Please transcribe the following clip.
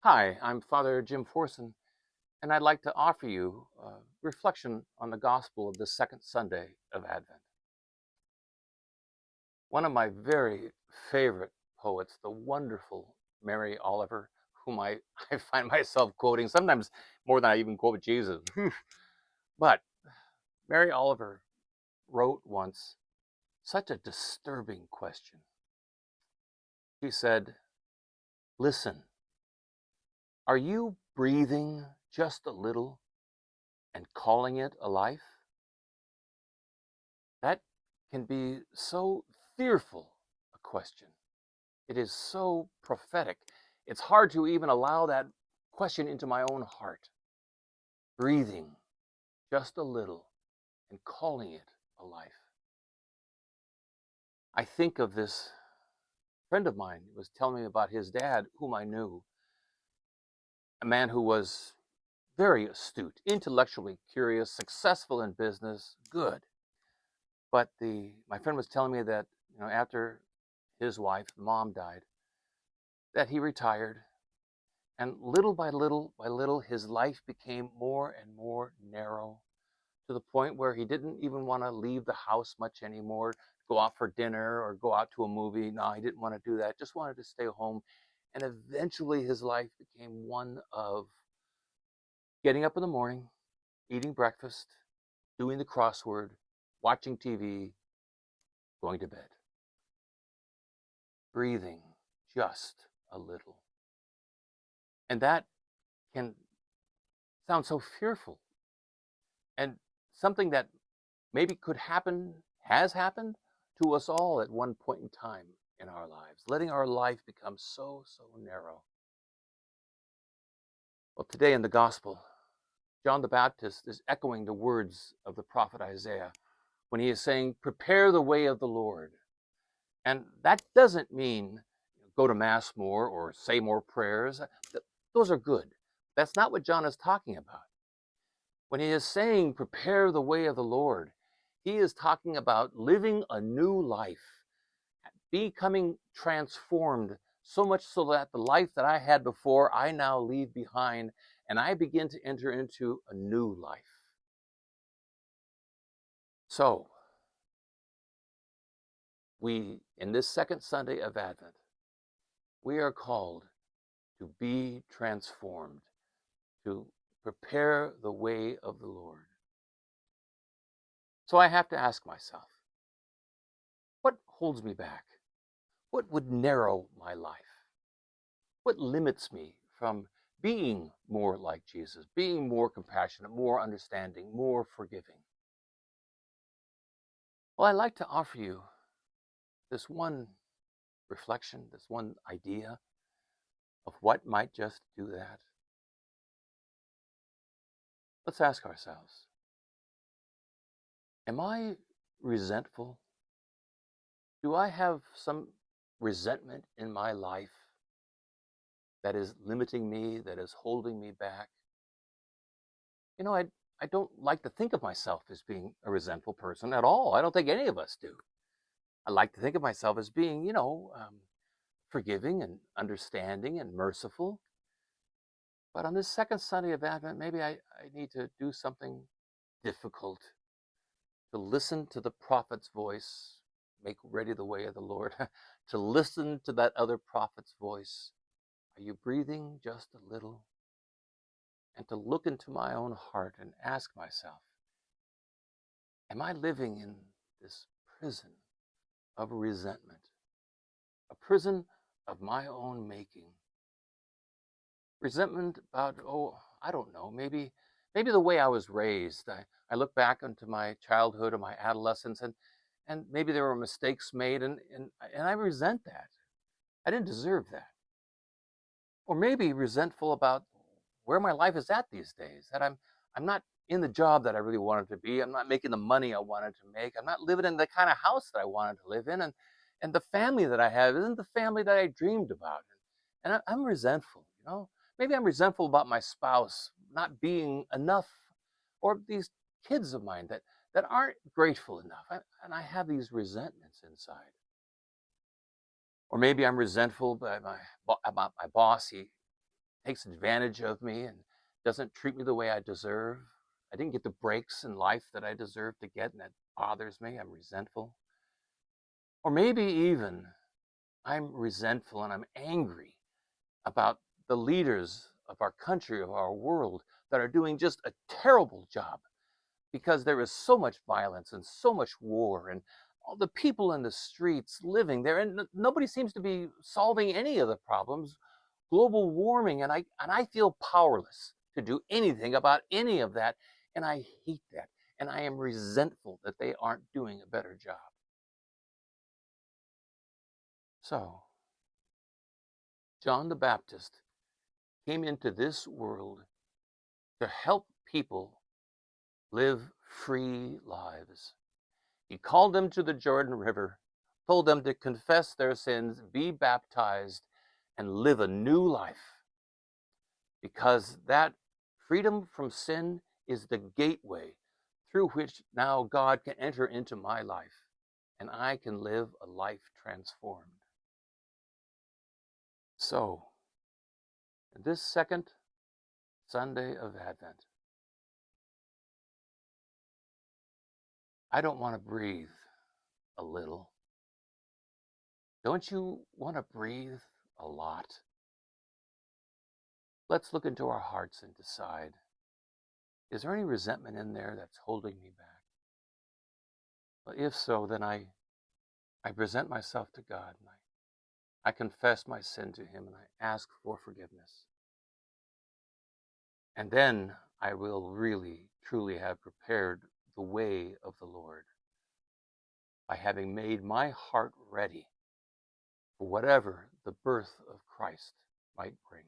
Hi, I'm Father Jim Forson, and I'd like to offer you a reflection on the gospel of the second Sunday of Advent. One of my very favorite poets, the wonderful Mary Oliver, whom I find myself quoting sometimes more than I even quote Jesus. But Mary Oliver wrote once such a disturbing question. She said, "Listen, are you breathing just a little and calling it a life?" That can be so fearful a question. It is so prophetic. It's hard to even allow that question into my own heart. Breathing just a little and calling it a life. I think of this friend of mine who was telling me about his dad, whom I knew, a man who was very astute, intellectually curious, successful in business, good. But my friend was telling me that after his wife, mom, died, that he retired, and little by little, his life became more and more narrow to the point where he didn't even want to leave the house much anymore, go out for dinner or go out to a movie. No, he didn't want to do that, just wanted to stay home. And eventually his life became one of getting up in the morning, eating breakfast, doing the crossword, watching TV, going to bed, breathing just a little. And that can sound so fearful, and something that maybe could happen, has happened to us all at one point in time in our lives, letting our life become so narrow. Well, today in the gospel, John the Baptist is echoing the words of the prophet Isaiah when he is saying, "Prepare the way of the Lord." And that doesn't mean go to Mass more or say more prayers. Those are good. That's not what John is talking about. When he is saying, "Prepare the way of the Lord," he is talking about living a new life, becoming transformed, so much so that the life that I had before, I now leave behind, and I begin to enter into a new life. So, in this second Sunday of Advent, we are called to be transformed, to prepare the way of the Lord. So I have to ask myself, what holds me back? What would narrow my life? What limits me from being more like Jesus, being more compassionate, more understanding, more forgiving? Well, I'd like to offer you this one reflection, this one idea of what might just do that. Let's ask ourselves, am I resentful? Do I have some resentment in my life that is limiting me, that is holding me back? I don't like to think of myself as being a resentful person at all. I don't think any of us do. I like to think of myself as being, forgiving and understanding and merciful. But on this second Sunday of Advent, maybe I need to do something difficult, to listen to the prophet's voice, make ready the way of the Lord, to listen to that other prophet's voice. Are you breathing just a little? And to look into my own heart and ask myself, am I living in this prison of resentment, a prison of my own making? Resentment about, I don't know, maybe the way I was raised. I look back into my childhood or my adolescence, and maybe there were mistakes made, and I resent that. I didn't deserve that. Or maybe resentful about where my life is at these days, that I'm not in the job that I really wanted to be. I'm not making the money I wanted to make. I'm not living in the kind of house that I wanted to live in, and the family that I have isn't the family that I dreamed about. And I'm resentful. Maybe I'm resentful about my spouse not being enough, or these kids of mine that aren't grateful enough. And I have these resentments inside. Or maybe I'm resentful about my boss. He takes advantage of me and doesn't treat me the way I deserve. I didn't get the breaks in life that I deserve to get, and that bothers me. I'm resentful. Or maybe even I'm resentful and I'm angry about the leaders of our country, of our world, that are doing just a terrible job because there is so much violence and so much war and all the people in the streets living there, and nobody seems to be solving any of the problems. Global warming, and I feel powerless to do anything about any of that, and I hate that, and I am resentful that they aren't doing a better job. So John the Baptist came into this world to help people live free lives. He called them to the Jordan River, told them to confess their sins, be baptized, and live a new life. Because that freedom from sin is the gateway through which now God can enter into my life and I can live a life transformed. So, this second Sunday of Advent, I don't want to breathe a little. Don't you want to breathe a lot? Let's look into our hearts and decide, is there any resentment in there that's holding me back? Well, if so, then I present myself to God, and I confess my sin to Him, and I ask for forgiveness. And then I will really, truly have prepared the way of the Lord by having made my heart ready for whatever the birth of Christ might bring.